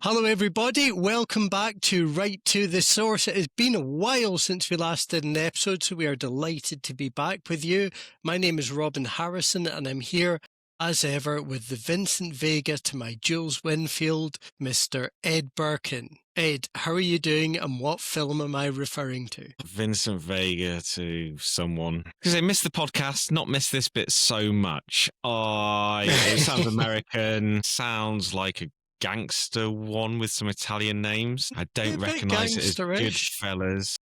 Hello everybody, welcome back to Right to the Source. It has been a while since we last did an episode, so we are delighted to be back with you. My name is Robin Harrison and I'm here as ever with the Vincent Vega to my Jules Winfield, Mr. Ed Birkin. Ed, how are you doing and what film am I referring to? Vincent Vega to someone. Because they missed the podcast, not missed this bit so much. It sounds American, sounds like a gangster one with some Italian names. I don't recognise it as Goodfellas.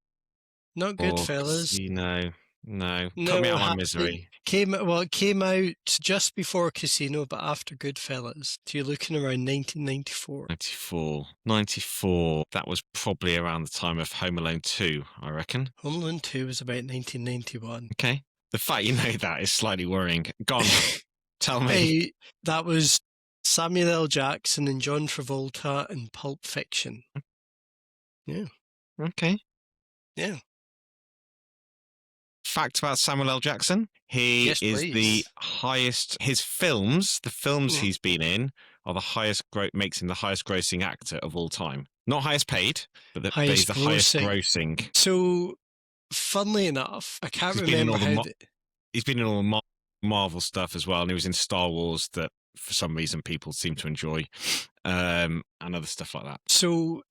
Not Goodfellas. No. Cut me out of my misery. It came out just before Casino, but after Goodfellas. So you're looking around 1994. 94. That was probably around the time of Home Alone 2, I reckon. Home Alone 2 was about 1991. Okay. The fact you know that is slightly worrying. Go on, tell me. Hey, that was Samuel L. Jackson and John Travolta in Pulp Fiction. Yeah. Okay. Yeah. Fact about Samuel L. Jackson. He is the highest, the films he's been in are the highest, makes him the highest grossing actor of all time. Not highest paid, but he's the highest grossing. So, funnily enough, I can't remember how... He's been in all the Marvel stuff as well, and he was in Star Wars that for some reason people seem to enjoy, and other stuff like that. So,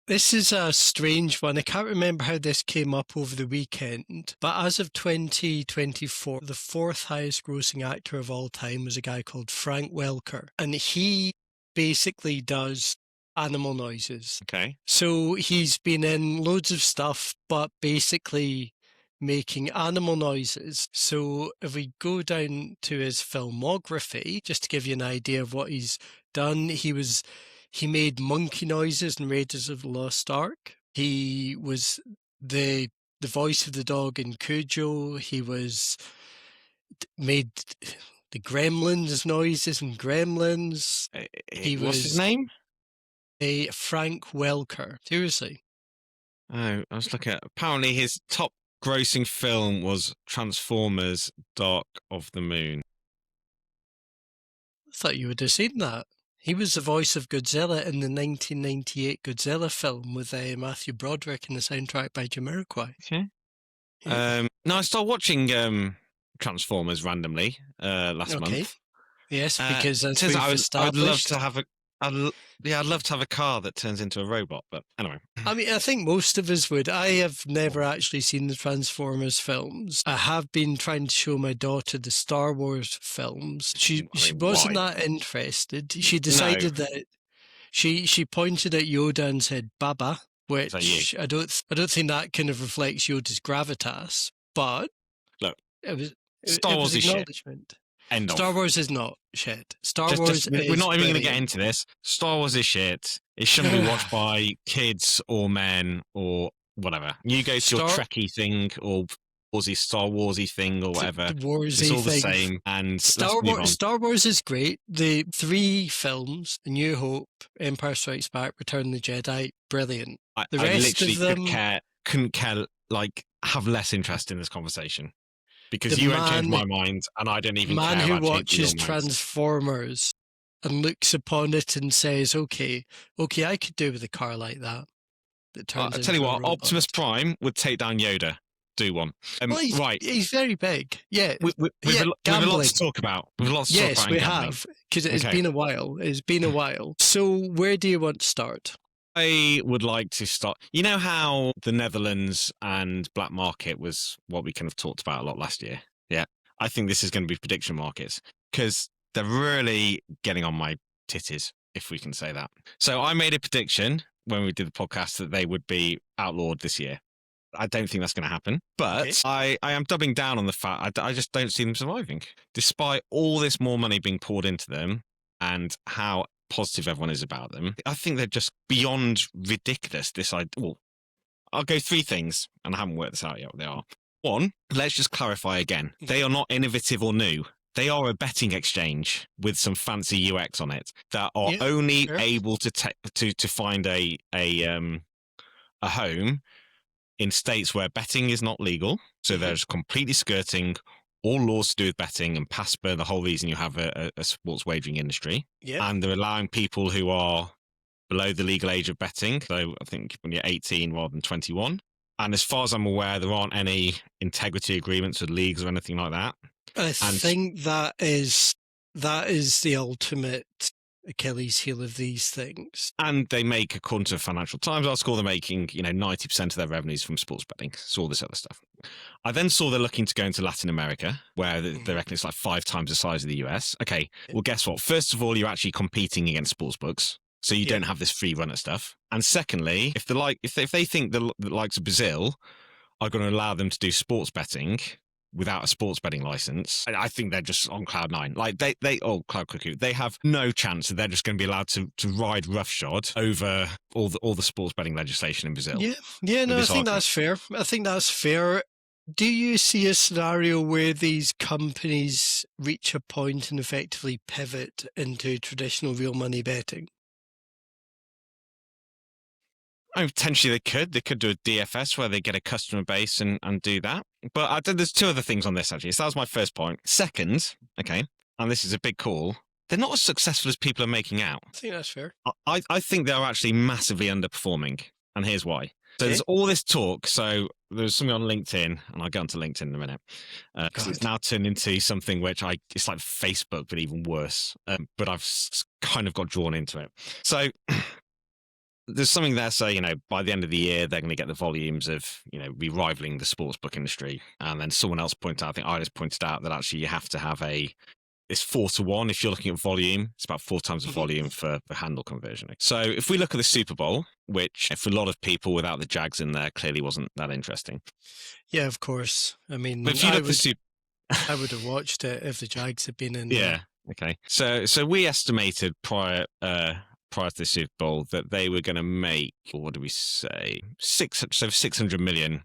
this is a strange one. I can't remember how this came up over the weekend, but as of 2024, the fourth highest grossing actor of all time was a guy called Frank Welker, and he basically does animal noises. Okay. So he's been in loads of stuff, but basically making animal noises. So if we go down to his filmography, just to give you an idea of what he's done, he made monkey noises in Raiders of the Lost Ark. He was the voice of the dog in Cujo. He made the Gremlins noises in Gremlins. What's his name? Frank Welker. Seriously. Oh, I was looking at... Apparently his top grossing film was Transformers: Dark of the Moon. I thought you would have seen that. He was the voice of Godzilla in the 1998 Godzilla film with Matthew Broderick and the soundtrack by Jamiroquai. Okay. Yeah. No, I started watching Transformers randomly last month. Yes, because as we've established... I'd love to have a car that turns into a robot, but anyway. I mean, I think most of us would. I have never actually seen the Transformers films. I have been trying to show my daughter the Star Wars films. She wasn't that interested. She decided that she pointed at Yoda and said "Baba," which I don't think that kind of reflects Yoda's gravitas. But look, Star Wars is acknowledgement. Star Wars is not shit. We're not even going to get into this. Star Wars is shit. It shouldn't be watched by kids or men or whatever. You go to your Trekkie thing or Star Warsy thing or whatever. It's all the same. And Star Wars is great. The three films, A New Hope, Empire Strikes Back, Return of the Jedi, brilliant. The rest of them couldn't care, have less interest in this conversation. Because you won't change my mind, and I don't even care. Man who watches Transformers and looks upon it and says, okay, I could do with a car like that. I'll tell you what, Optimus Prime would take down Yoda. Do one. Right. He's very big. Yeah. We've a lot to talk about. Yes, we have, because it has been a while. It's been a while. So where do you want to start? I would like to start. You know how the Netherlands and black market was what we kind of talked about a lot last year? Yeah. I think this is going to be prediction markets because they're really getting on my titties, if we can say that. So I made a prediction when we did the podcast that they would be outlawed this year. I don't think that's going to happen, but I am doubling down on the fact I just don't see them surviving. Despite all this more money being poured into them and how positive everyone is about them, I think they're just beyond ridiculous. I'll go three things, and I haven't worked this out yet what they are. One, let's just clarify again. They are not innovative or new. They are a betting exchange with some fancy UX on it that are only able to find a home in states where betting is not legal. So they're just completely skirting all laws to do with betting and PASPA, the whole reason you have a sports wagering industry. Yeah. And they're allowing people who are below the legal age of betting. So I think when you're 18 rather than 21. And as far as I'm aware, there aren't any integrity agreements with leagues or anything like that. I think that is the ultimate Achilles heel of these things. And they make, according to a Financial Times article, they're making 90% of their revenues from sports betting. So all this other stuff. I then saw they're looking to go into Latin America, where they reckon it's like 5 times the size of the US. Okay, well, guess what? First of all, you're actually competing against sportsbooks, so you don't have this free run at stuff. And secondly, if they think the likes of Brazil are going to allow them to do sports betting without a sports betting license, I think they're just on cloud nine. Like cloud cuckoo. They have no chance that they're just going to be allowed to ride roughshod over all the sports betting legislation in Brazil. Yeah. No, I think that's fair. Do you see a scenario where these companies reach a point and effectively pivot into traditional real money betting? Potentially they could. They could do a DFS where they get a customer base and do that. But there's 2 other things on this, actually. So that was my first point. Second, okay, and this is a big call, they're not as successful as people are making out. I think that's fair. I think they're actually massively underperforming. And here's why. So there's all this talk. So there's something on LinkedIn, and I'll go onto LinkedIn in a minute, because it's now turned into something which it's like Facebook, but even worse. But I've kind of got drawn into it. So there's something there, say, by the end of the year, they're going to get the volumes of, be rivaling the sportsbook industry. And then someone else pointed out, I think Iris pointed out, that actually you have to have it's 4 to 1 if you're looking at volume. It's about 4 times the volume for the handle conversion. So if we look at the Super Bowl, which for a lot of people without the Jags in there clearly wasn't that interesting. Yeah, of course. I mean, but if you look I would have watched it if the Jags had been in. Yeah. Okay. So we estimated prior to the Super Bowl that they were going to make, what do we say, $600 million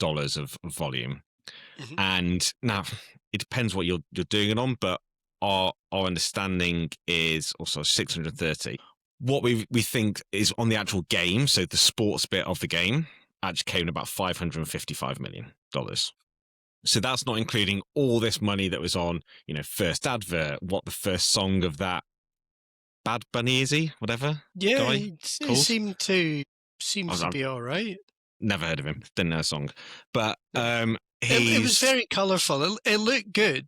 of volume. Mm-hmm. And now it depends what you're doing it on, but our understanding is also 630. What we think is on the actual game, so the sports bit of the game, actually came in about $555 million. So that's not including all this money that was on, first advert, what the first song of that Bad Bunny is he? Whatever. Yeah, guy it seems to be all right. Never heard of him. Didn't know a song. But it was very colourful. It looked good.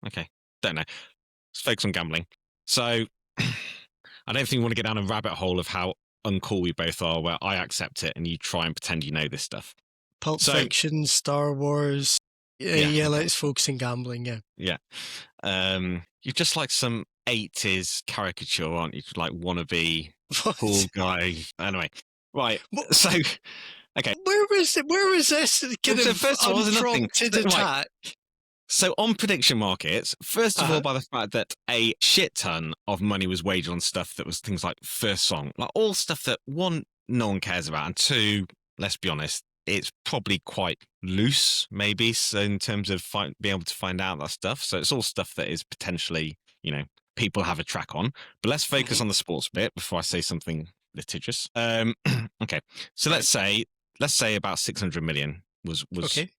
Okay. Don't know. Let's focus on gambling. So I don't think we want to get down a rabbit hole of how uncool we both are, where I accept it and you try and pretend you know this stuff. Pulp Fiction, Star Wars. Yeah, let's focus on gambling, Yeah. You're just like some 80s caricature, aren't you? Like wannabe cool guy. Anyway, right. So, okay. Where was this kind of unprompted attack? So on prediction markets, first of all, by the fact that a shit ton of money was wagered on stuff that was things like first song, like all stuff that, 1, no one cares about, and 2, let's be honest, it's probably quite loose, maybe, so in terms of being able to find out that stuff. So it's all stuff that is potentially, people have a track on. But let's focus on the sports bit before I say something litigious. Okay, so let's say about 600 million was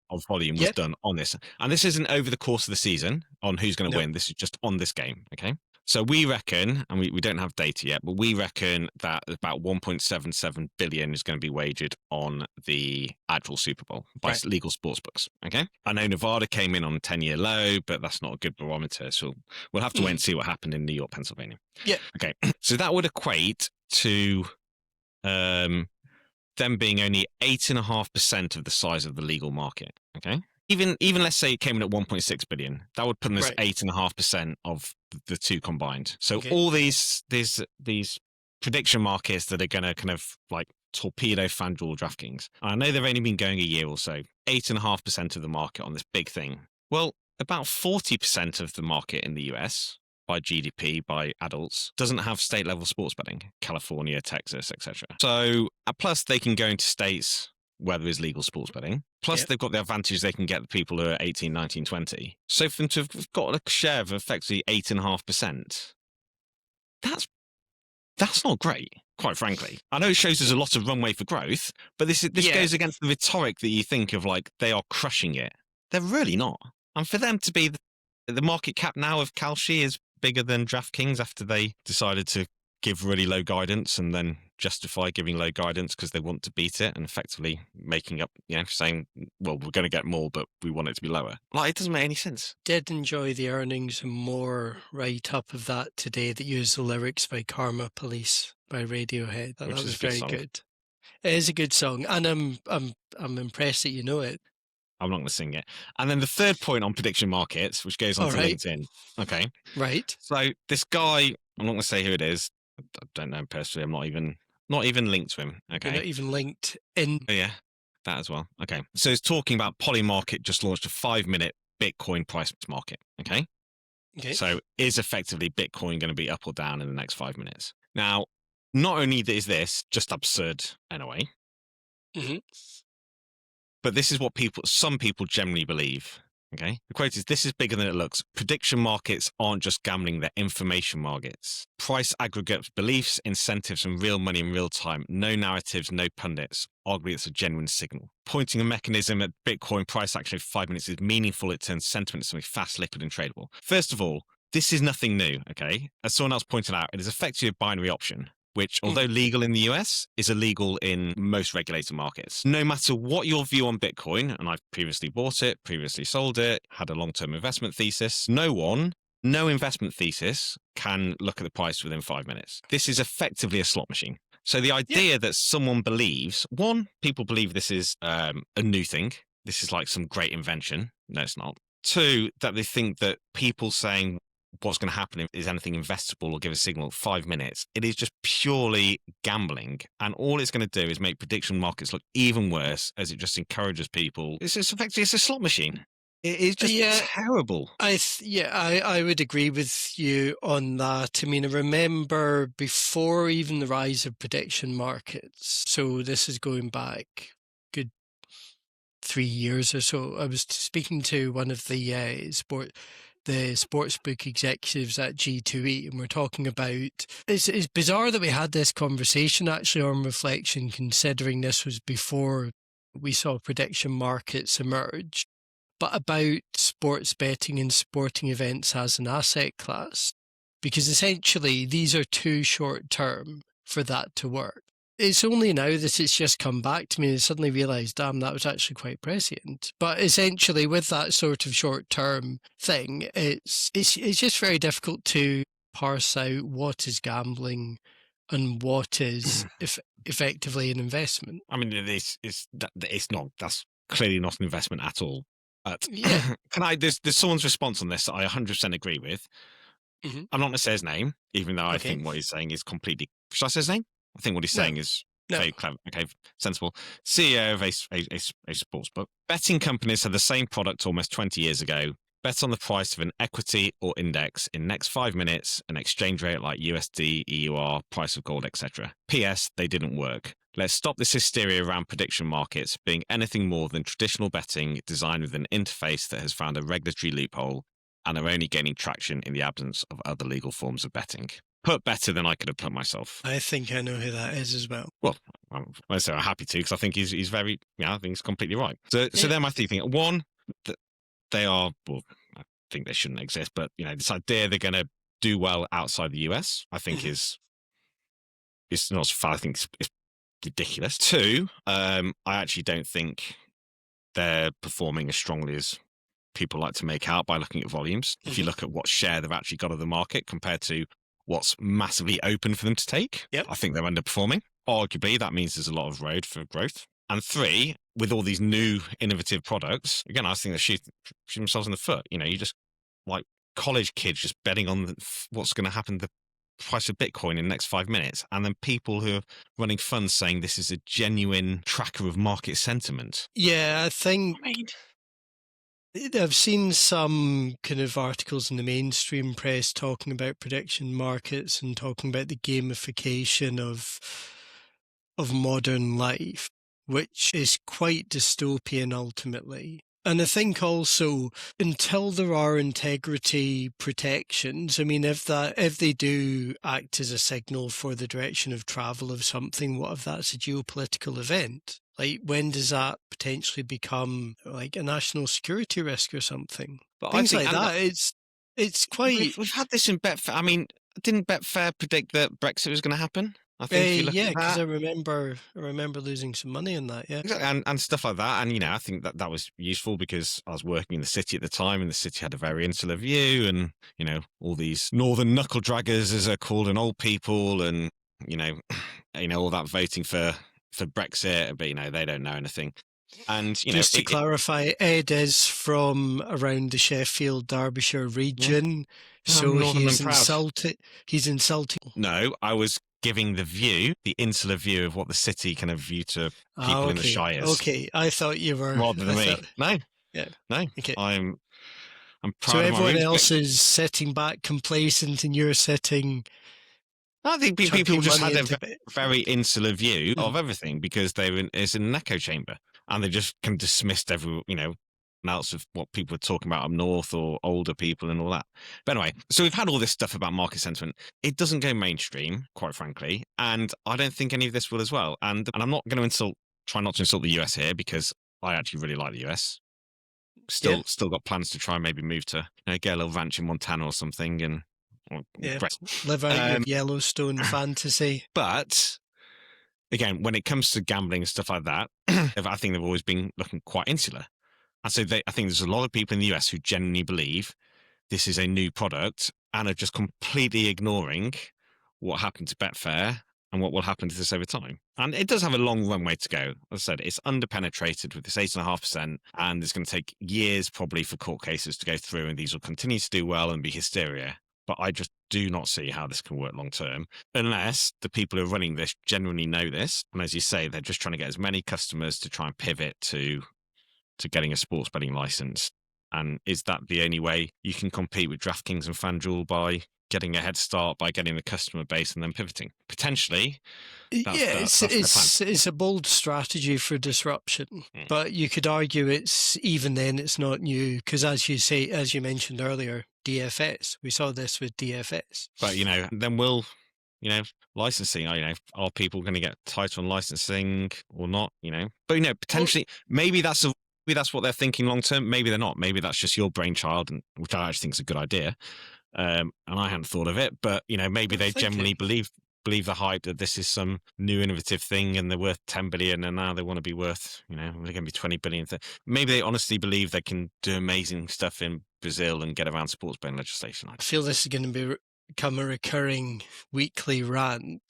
of volume was done on this, and this isn't over the course of the season on who's going to win. This is just on this game. Okay. So we reckon, and we don't have data yet, but we reckon that about 1.77 billion is going to be wagered on the actual Super Bowl by legal sports books. Okay. I know Nevada came in on a 10-year low, but that's not a good barometer. So we'll have to wait and see what happened in New York, Pennsylvania. Yeah. Okay. So that would equate to them being only 8.5% of the size of the legal market. Okay. Even let's say it came in at 1.6 billion, that would put them as 8.5% of the two combined. So all these prediction markets that are going to kind of like torpedo FanDuel, DraftKings. I know they've only been going a year or so. 8.5% of the market on this big thing. Well, about 40% of the market in the US by GDP, by adults, doesn't have state level sports betting. California, Texas, etc. So plus they can go into states where there is legal sports betting. Plus, they've got the advantage they can get the people who are 18, 19, 20. So for them to have got a share of effectively 8.5%, that's not great, quite frankly. I know it shows there's a lot of runway for growth, but this goes against the rhetoric that you think of like they are crushing it. They're really not. And for them to be the market cap now of Kalshi is bigger than DraftKings after they decided to give really low guidance and then justify giving low guidance because they want to beat it and effectively making up, saying, well, we're going to get more, but we want it to be lower. Like, it doesn't make any sense. Did enjoy the earnings and more write-up of that today that used the lyrics by Karma Police by Radiohead. That Which is was a good very song. good. It is a good song, and I'm impressed that you know it. I'm not going to sing it. And then the third point on prediction markets, which goes on All to right. LinkedIn. Okay. Right. So this guy, I'm not going to say who it is. I don't know him personally. I'm not even linked to him. You're Okay. not even linked in. Oh, yeah, that as well. Okay. So it's talking about Polymarket just launched a 5-minute Bitcoin price market. Okay. Okay. So is effectively Bitcoin going to be up or down in the next 5 minutes? Now, not only is this just absurd anyway, Mhm. but this is what some people generally believe. Okay. The quote is, "This is bigger than it looks. Prediction markets aren't just gambling, they're information markets. Price aggregates beliefs, incentives, and real money in real time. No narratives, no pundits. Arguably, it's a genuine signal. Pointing a mechanism at Bitcoin price action in 5 minutes is meaningful. It turns sentiment into something fast, liquid, and tradable." First of all, this is nothing new. Okay. As someone else pointed out, it is effectively a binary option, which, although legal in the US, is illegal in most regulated markets. No matter what your view on Bitcoin, and I've previously bought it, previously sold it, had a long-term investment thesis, no investment thesis can look at the price within 5 minutes. This is effectively a slot machine. So the idea that someone believes, one, people believe this is a new thing. This is like some great invention. No, it's not. Two, that they think that people saying what's going to happen is anything investable or give a signal 5 minutes. It is just purely gambling. And all it's going to do is make prediction markets look even worse as it just encourages people. It's effectively a slot machine. It is just terrible. I would agree with you on that. I mean, I remember before even the rise of prediction markets, so this is going back good 3 years or so, I was speaking to one of the sportsbook executives at G2E, and we're talking about, it's bizarre that we had this conversation actually on reflection, considering this was before we saw prediction markets emerge, but about sports betting and sporting events as an asset class, because essentially these are too short term for that to work. It's only now that it's just come back to me and suddenly realised, damn, that was actually quite prescient. But essentially, with that sort of short-term thing, it's just very difficult to parse out what is gambling and what is effectively an investment. I mean, it's not. That's clearly not an investment at all. Yeah. There's someone's response on this that I 100% agree with. Mm-hmm. I'm not going to say his name, even though I Okay. think what he's saying is completely. Should I say his name? I think what he's saying is very clever. Okay, sensible. CEO of a sports book. Betting companies had the same product almost 20 years ago. Bet on the price of an equity or index in next 5 minutes, an exchange rate like USD, EUR, price of gold, etc. P.S. They didn't work. Let's stop this hysteria around prediction markets being anything more than traditional betting designed with an interface that has found a regulatory loophole and are only gaining traction in the absence of other legal forms of betting. Put better than I could have put myself. I think I know who that is as well. Well, I'm happy to, because I think he's very, I think he's completely right. So they're my three things. One, that they are, well, I think they shouldn't exist, but this idea they're going to do well outside the US, I think is not far. I think it's ridiculous. Two, I actually don't think they're performing as strongly as people like to make out by looking at volumes. If you look at what share they've actually got of the market compared to what's massively open for them to take, I think they're underperforming. Arguably, that means there's a lot of road for growth. And three, with all these new innovative products, again, I think they shoot themselves in the foot. You just like college kids just betting on what's going to happen to the price of Bitcoin in the next 5 minutes. And then people who are running funds saying this is a genuine tracker of market sentiment. Yeah, I think I've seen some kind of articles in the mainstream press talking about prediction markets and talking about the gamification of modern life, which is quite dystopian ultimately. And I think also, until there are integrity protections, I mean, if they do act as a signal for the direction of travel of something, what if that's a geopolitical event? Like, when does that potentially become like a national security risk or something? But Things like that. It's quite. We've had this in Betfair. I mean, didn't Betfair predict that Brexit was going to happen? I think if you look Yeah, at because that. I remember losing some money in that. Yeah, Exactly, and stuff like that. And, I think that was useful because I was working in the city at the time, and the city had a very insular view, and, all these northern knuckle draggers, as they're called, and old people, and, you know, all that voting for Brexit, but, they don't know anything. And, just to it clarify, Ed is from around the Sheffield, Derbyshire yeah, region, I'm so northern and he's proud. insulted. He's insulting. No, I was giving the insular view of what the city kind of view to Ah, people in the okay, Shires, okay. I thought you were. rather than I me. thought, No, yeah. no, Okay. I'm So proud of my everyone roots. But else is sitting back complacent, and you're sitting I think people chucking just money had a into it. very insular view Mm. of everything because it's in an echo chamber, and they just kind of dismissed else of what people were talking about up north or older people and all that. But anyway, so we've had all this stuff about market sentiment. It doesn't go mainstream, quite frankly, and I don't think any of this will as well. And I'm not going to try not to insult the US here because I actually really like the US. Yeah, Still got plans to try and maybe move to get a little ranch in Montana or something and. yeah. Great. Live out your Um, Yellowstone fantasy. but again, when it comes to gambling and stuff like that, I think they've always been looking quite insular. And so I think there's a lot of people in the US who genuinely believe this is a new product and are just completely ignoring what happened to Betfair and what will happen to this over time. And it does have a long runway to go. As I said, it's underpenetrated with this 8.5%, and it's going to take years probably for court cases to go through, and these will continue to do well and be hysteria. But I just do not see how this can work long term unless the people who are running this genuinely know this. And as you say, they're just trying to get as many customers to try and pivot to getting a sports betting license. And is that the only way you can compete with DraftKings and FanDuel, by getting a head start, by getting the customer base and then pivoting? Potentially, Yeah, that's their plan. it's a bold strategy for disruption, Mm. but you could argue it's not new because, as you mentioned earlier, DFS. We saw this with DFS. But then licensing. Are people going to get tight on licensing or not? But Well, potentially, maybe that's what they're thinking long term. Maybe they're not. Maybe that's just your brainchild, and which I actually think is a good idea. And I hadn't thought of it, but maybe I they think generally believe the hype that this is some new innovative thing and they're worth 10 billion, and now they want to be worth they're going to be 20 billion. Maybe they honestly believe they can do amazing stuff in Brazil and get around sports betting legislation. I feel this is going to become a recurring weekly rant.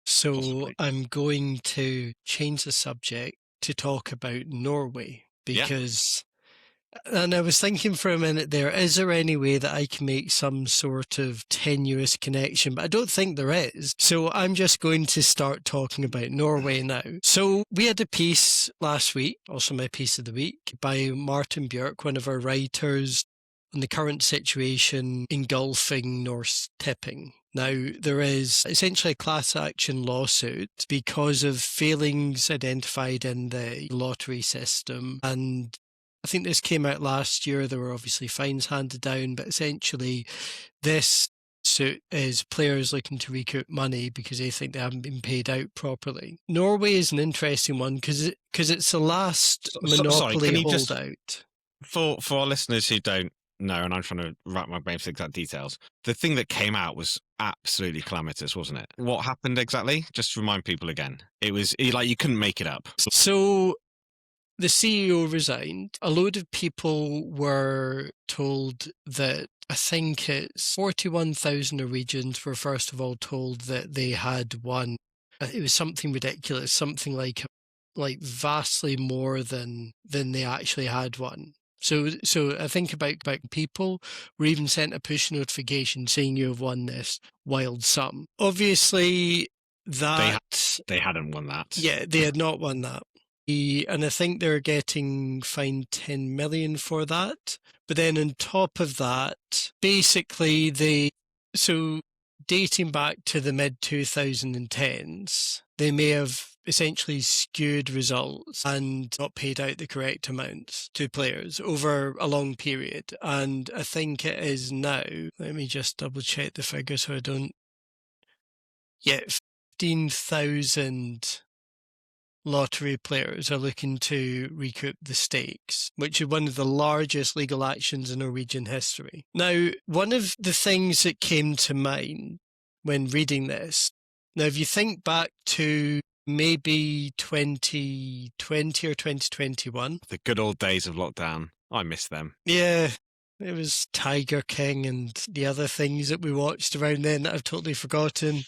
So Possibly. I'm going to change the subject to talk about Norway because. And I was thinking for a minute there, is there any way that I can make some sort of tenuous connection? But I don't think there is. So I'm just going to start talking about Norway now. So we had a piece last week, also my piece of the week, by Martin Björk, one of our writers, on the current situation engulfing Norsk Tipping. Now, there is essentially a class action lawsuit because of failings identified in the lottery system, and I think this came out last year. There were obviously fines handed down, but essentially this suit is players looking to recoup money because they think they haven't been paid out properly. Norway is an interesting one because it's the last monopoly holdout. For our listeners who don't know, and I'm trying to wrap my brain for the exact details, the thing that came out was absolutely calamitous, wasn't it? What happened exactly? Just remind people again. It was like you couldn't make it up. So the CEO resigned. A load of people were told that, I think it's 41,000 Norwegians were first of all told that they had won. It was something ridiculous, something like vastly more than they actually had won. So I think about people were even sent a push notification saying you have won this wild sum. Obviously, that they hadn't won that. Yeah, they had not won that. And I think they're getting fined 10 million for that. But then on top of that, basically so dating back to the mid 2010s, they may have essentially skewed results and not paid out the correct amounts to players over a long period. And I think it is now, let me just double check the figure so I don't, 15,000 lottery players are looking to recoup the stakes, which is one of the largest legal actions in Norwegian history. Now, one of the things that came to mind when reading this. Now, if you think back to maybe 2020 or 2021. The good old days of lockdown. I miss them. Yeah, it was Tiger King and the other things that we watched around then that I've totally forgotten.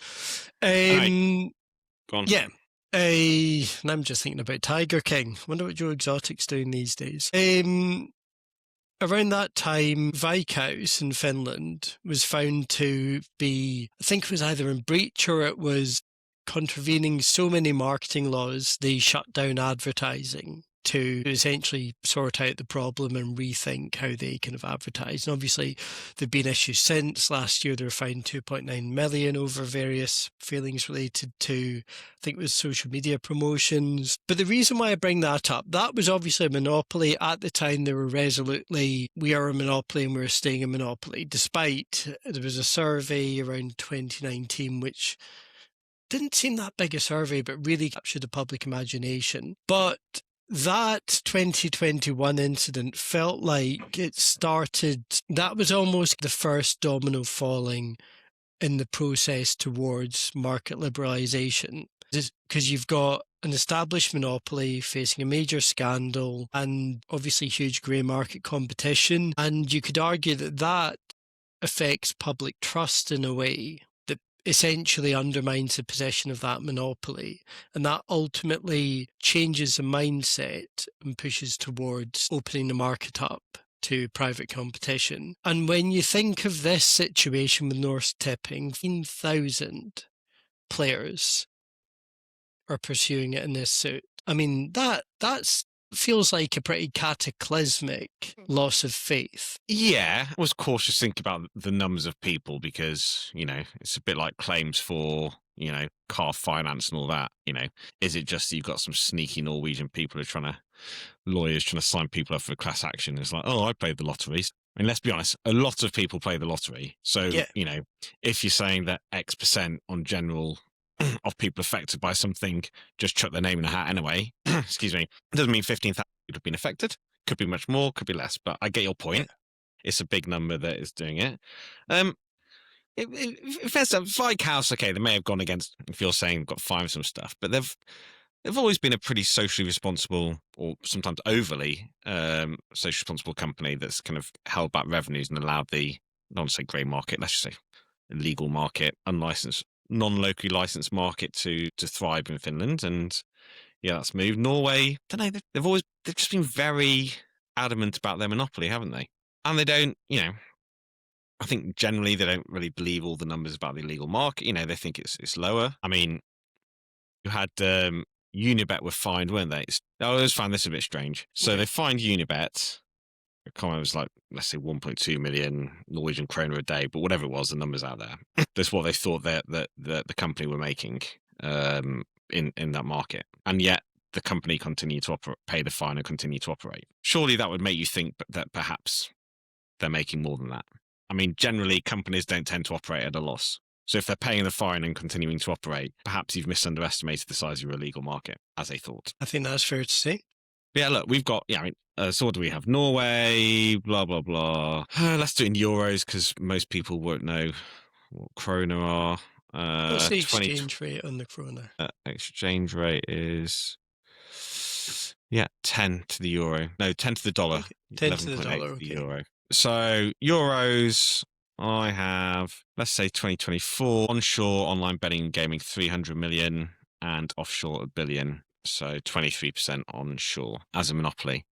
Go on. Yeah. And I'm just thinking about Tiger King. Wonder what Joe Exotic's doing these days. Around that time, Veikkaus in Finland was found to be, I think it was either in breach or it was contravening so many marketing laws, they shut down advertising to essentially sort out the problem and rethink how they kind of advertise. And obviously, there've been issues since. Last year, they were fined 2.9 million over various failings related to, I think it was social media promotions. But the reason why I bring that up, that was obviously a monopoly. At the time, they were resolutely, we are a monopoly and we're staying a monopoly, despite there was a survey around 2019, which didn't seem that big a survey, but really captured the public imagination. But that 2021 incident felt like it started, that was almost the first domino falling in the process towards market liberalisation. Because you've got an established monopoly facing a major scandal and obviously huge grey market competition. And you could argue that that affects public trust in a way that essentially undermines the position of that monopoly. And that ultimately changes the mindset and pushes towards opening the market up to private competition. And when you think of this situation with Norsk Tipping, 15,000 players are pursuing it in this suit. I mean, that's feels like a pretty cataclysmic loss of faith. Yeah, I was cautious thinking about the numbers of people because, it's a bit like claims for, car finance and all that. Is it just that you've got some sneaky Norwegian people who are lawyers trying to sign people up for a class action? It's like, oh, I played the lotteries. I mean, let's be honest, a lot of people play the lottery. So, Yeah. If you're saying that X percent on general of people affected by something just chuck their name in a hat anyway, excuse me, it doesn't mean 15,000 people have been affected. Could be much more, could be less, but I get your point. Yeah. It's a big number that is doing it. First up, Veikkaus, okay, they may have gone against, if you're saying got fined some stuff, but they've always been a pretty socially responsible, or sometimes overly socially responsible company that's kind of held back revenues and allowed the, I don't want to say grey market, let's just say illegal market, unlicensed, non-locally licensed market to thrive in Finland. And yeah, that's moved. Norway, I don't know, they've just been very adamant about their monopoly, haven't they? And they don't, I think generally they don't really believe all the numbers about the illegal market. They think it's lower. I mean, you had Unibet were fined, weren't they? I always found this a bit strange. So they fined Unibet. I can't remember, it was like, let's say 1.2 million Norwegian kroner a day, but whatever it was, the numbers out there. That's what they thought that the company were making in that market. And yet the company continued to pay the fine and continue to operate. Surely that would make you think that perhaps they're making more than that. I mean, generally companies don't tend to operate at a loss. So if they're paying the fine and continuing to operate, perhaps you've misunderestimated the size of your illegal market, as they thought. I think that's fair to say. Yeah, look, we've got, so what do we have? Norway, blah, blah, blah. Let's do it in euros because most people won't know what kroner are. What's the exchange rate on the kroner? Exchange rate is, 10 to the euro. No, 10 to the dollar. Okay. 10 to the dollar, okay. Euro. So euros, I have, let's say 2024, onshore online betting and gaming 300 million and offshore 1 billion. So 23% onshore as a monopoly.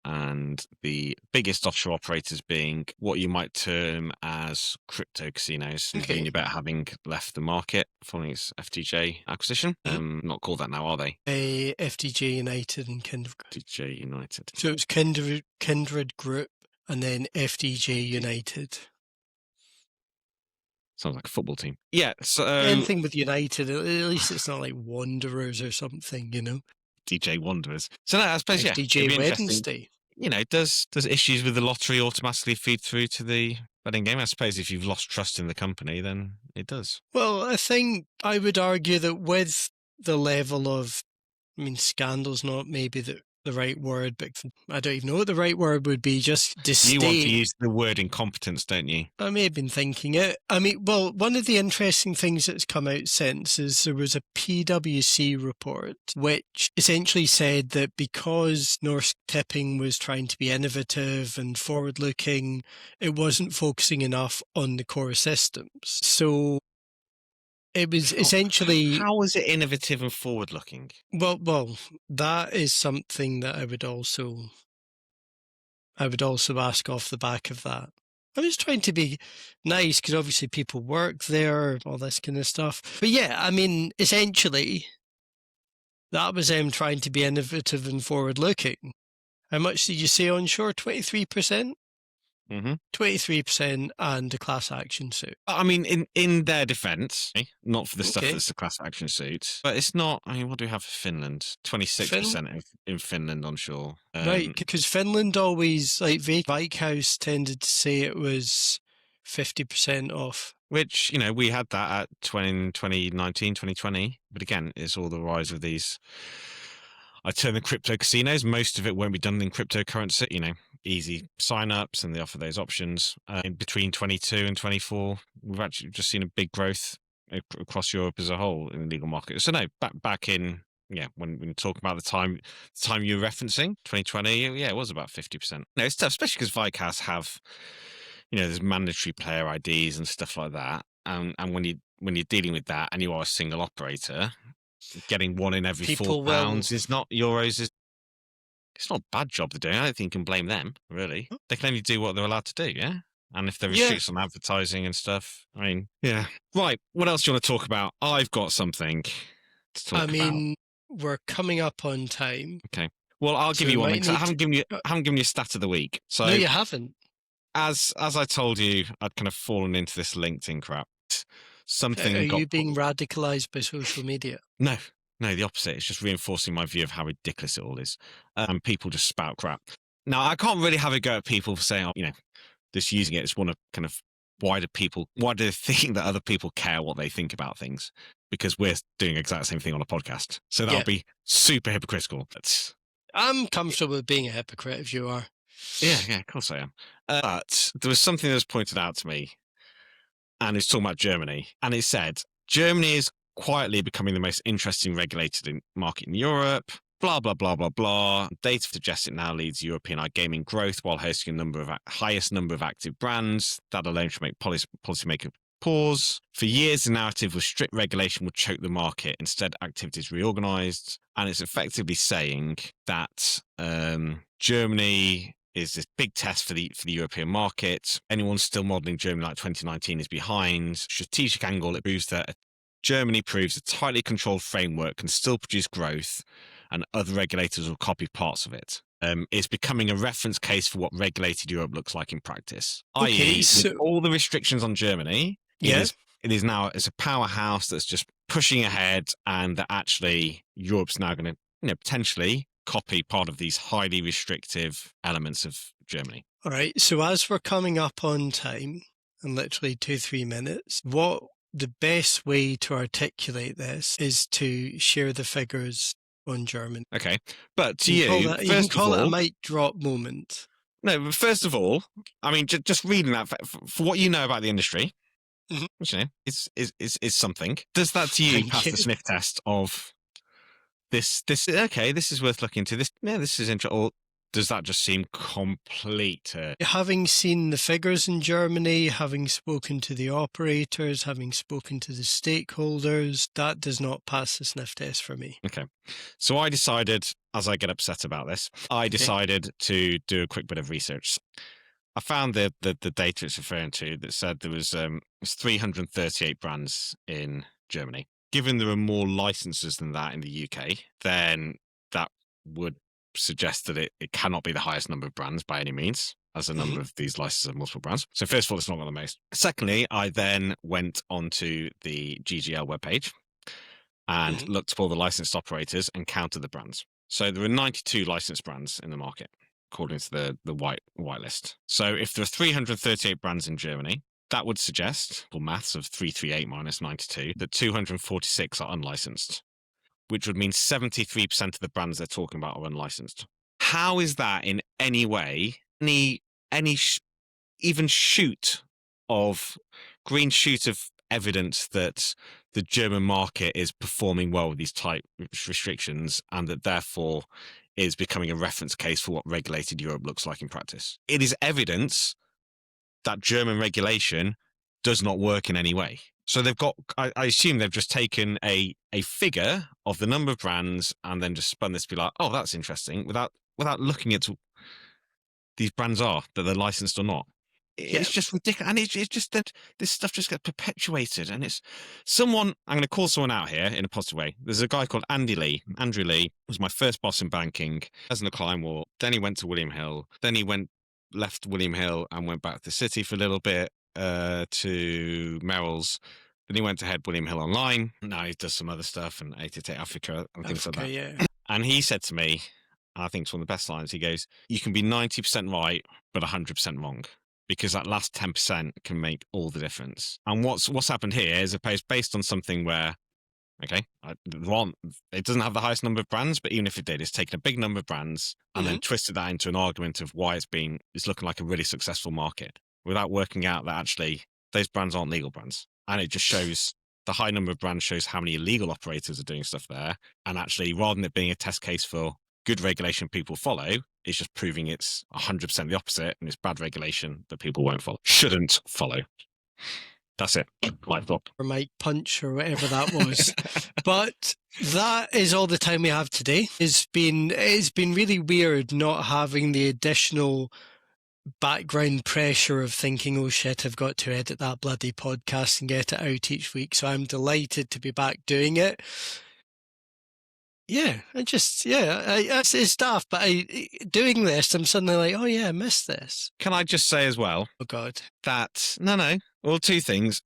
And the biggest offshore operators being what you might term as crypto casinos. Okay. Unibet having left the market following its FTJ acquisition. Not called that now, are they? FTJ United and Kindred. FTJ United. So it's Kindred Group and then FTJ United. Sounds like a football team. Yeah, so anything with United, at least it's not like Wanderers or something, DJ Wanderers. So no, I suppose FTJ Wednesday. Does issues with the lottery automatically feed through to the betting game? I suppose if you've lost trust in the company, then it does. Well, I think I would argue that with the level of, scandals, not maybe that the right word, but I don't even know what the right word would be. Just You want to disdain. use the word incompetence, don't you? I may have been thinking it. I mean, well, one of the interesting things that's come out since is there was a PwC report which essentially said that because Norsk Tipping was trying to be innovative and forward-looking, it wasn't focusing enough on the core systems. So it was essentially, How was it innovative and forward-looking? well, that is something that I would also ask off the back of that. I was trying to be nice because obviously people work there, all this kind of stuff. But yeah, I mean, essentially, that was them trying to be innovative and forward-looking. How much did you say onshore? 23%? Mm-hmm. 23% and a class action suit. I mean, in their defence, not for the stuff Okay. that's the class action suit, but it's not. I mean, what do we have for Finland? 26% in Finland onshore. Right, because Finland always, like Veikkaus tended to say it was 50% off. Which, you know, we had that at 2019, 2020. But again, it's all the rise of these. I term them crypto casinos. Most of it won't be done in cryptocurrency, you know, easy sign-ups, and they offer those options. In between 22 and 24, we've actually just seen a big growth across Europe as a whole in the legal market. So no, back in, yeah, when we talk about the time you're referencing, 2020, yeah, it was about 50%. No, it's tough, especially because Veikkaus have, you know, there's mandatory player IDs and stuff like that. And when you're dealing with that and you are a single operator, getting one in every People £4 will. is not euros. It's not a bad job they're doing. I don't think you can blame them, really. They can only do what they're allowed to do, yeah? And if there are Yeah. restrictions on advertising and stuff, I mean, yeah. Right, what else do you want to talk about? I've got something to talk about. I mean, we're coming up on time. Okay. Well, I'll So give we you one might because I need haven't to- given you a stat of the week. So No, you haven't. as I told you, I'd kind of fallen into this LinkedIn crap. Something Are got you being radicalized by social media? No, the opposite. It's just reinforcing my view of how ridiculous it all is. And people just spout crap. Now, I can't really have a go at people for saying, oh, you know, just using it. It's one of kind of why do they think that other people care what they think about things? Because we're doing the exact same thing on a podcast. So that would be super hypocritical. But I'm comfortable with being a hypocrite if you are. yeah, of course I am. But there was something that was pointed out to me, and it's talking about Germany. And it said, Germany is quietly becoming the most interesting regulated market in Europe. Blah, blah, blah, blah, blah. Data suggests it now leads European iGaming growth while hosting highest number of active brands. That alone should make policymakers pause. For years, the narrative was strict regulation would choke the market. Instead, activities reorganized. And it's effectively saying that Germany is this big test for the European market. Anyone still modelling Germany like 2019 is behind. Strategic angle, it proves that Germany proves a tightly controlled framework can still produce growth, and other regulators will copy parts of it. It's becoming a reference case for what regulated Europe looks like in practice. I.e., with all the restrictions on Germany, it is now it's a powerhouse that's just pushing ahead, and that actually Europe's now going to, you know, potentially copy part of these highly restrictive elements of Germany. All right. So as we're coming up on time, in literally 2-3 minutes, what the best way to articulate this is to share the figures on Germany. Okay, but to you can call it a mic drop moment. No, but first of all, I mean, just reading that for what you know about the industry, which, you know, is something. Does that to you pass the sniff test of this? Okay, this is worth looking into. This is interesting. Or does that just seem complete? Having seen the figures in Germany, having spoken to the operators, having spoken to the stakeholders, that does not pass the sniff test for me. Okay. So I decided, as I get upset about this, to do a quick bit of research. I found the data it's referring to that said there was 338 brands in Germany. Given there are more licenses than that in the UK, then that would suggest that it cannot be the highest number of brands by any means, as the number of these licenses have multiple brands. So first of all, it's not one of the most. Secondly, I then went onto the GGL webpage and looked for all the licensed operators and counted the brands. So there are 92 licensed brands in the market, according to the white list. So if there are 338 brands in Germany, that would suggest, for maths of 338 minus 92, that 246 are unlicensed, which would mean 73% of the brands they're talking about are unlicensed. How is that in any way, even shoot of green shoot of evidence that the German market is performing well with these tight restrictions and that therefore is becoming a reference case for what regulated Europe looks like in practice? It is evidence that German regulation does not work in any way. So they've got, I assume they've just taken a figure of the number of brands and then just spun this to be like, oh, that's interesting, without looking at these brands are, that they're licensed or not. It's just ridiculous. And it's just that this stuff just gets perpetuated. And it's someone, I'm going to call someone out here in a positive way. There's a guy called Andrew Lee was my first boss in banking as an Klein War. Then he went to William Hill. Then he left William Hill and went back to the city for a little bit to Merrill's. Then he went to head William Hill Online. Now he does some other stuff and 88 Africa and things like that. Yeah. And he said to me, and I think it's one of the best lines, he goes, you can be 90% right, but 100% wrong, because that last 10% can make all the difference. And what's happened here is based on something where, okay, it doesn't have the highest number of brands, but even if it did, it's taken a big number of brands and then twisted that into an argument of why it's looking like a really successful market, without working out that actually those brands aren't legal brands. And it just shows, the high number of brands shows how many illegal operators are doing stuff there. And actually, rather than it being a test case for good regulation people follow, it's just proving it's 100% the opposite, and it's bad regulation that people won't follow, shouldn't follow. That's it. My thought. Or Mike Punch or whatever that was. But that is all the time we have today. It's been really weird not having the additional background pressure of thinking, oh shit, I've got to edit that bloody podcast and get it out each week. So I'm delighted to be back doing it. Yeah, it's daft, but doing this, I'm suddenly like, oh yeah, I missed this. Can I just say as well? Oh God. Well, two things.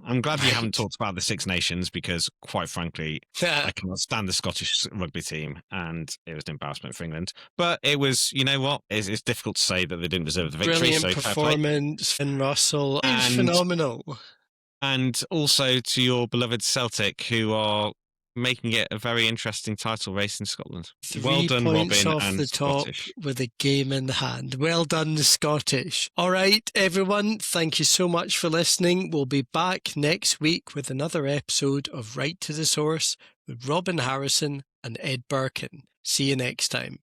I'm glad we haven't talked about the Six Nations, because quite frankly, I cannot stand the Scottish rugby team, and it was an embarrassment for England. But it was, you know what? It's difficult to say that they didn't deserve the victory. Brilliant performance, Finn Russell, phenomenal. And also to your beloved Celtic, who are making it a very interesting title race in Scotland. 3 well done, points Robin, off and the top Scottish. with a game in hand. Well done, the Scottish. All right, everyone, thank you so much for listening. We'll be back next week with another episode of Right to the Source with Robin Harrison and Ed Birkin. See you next time.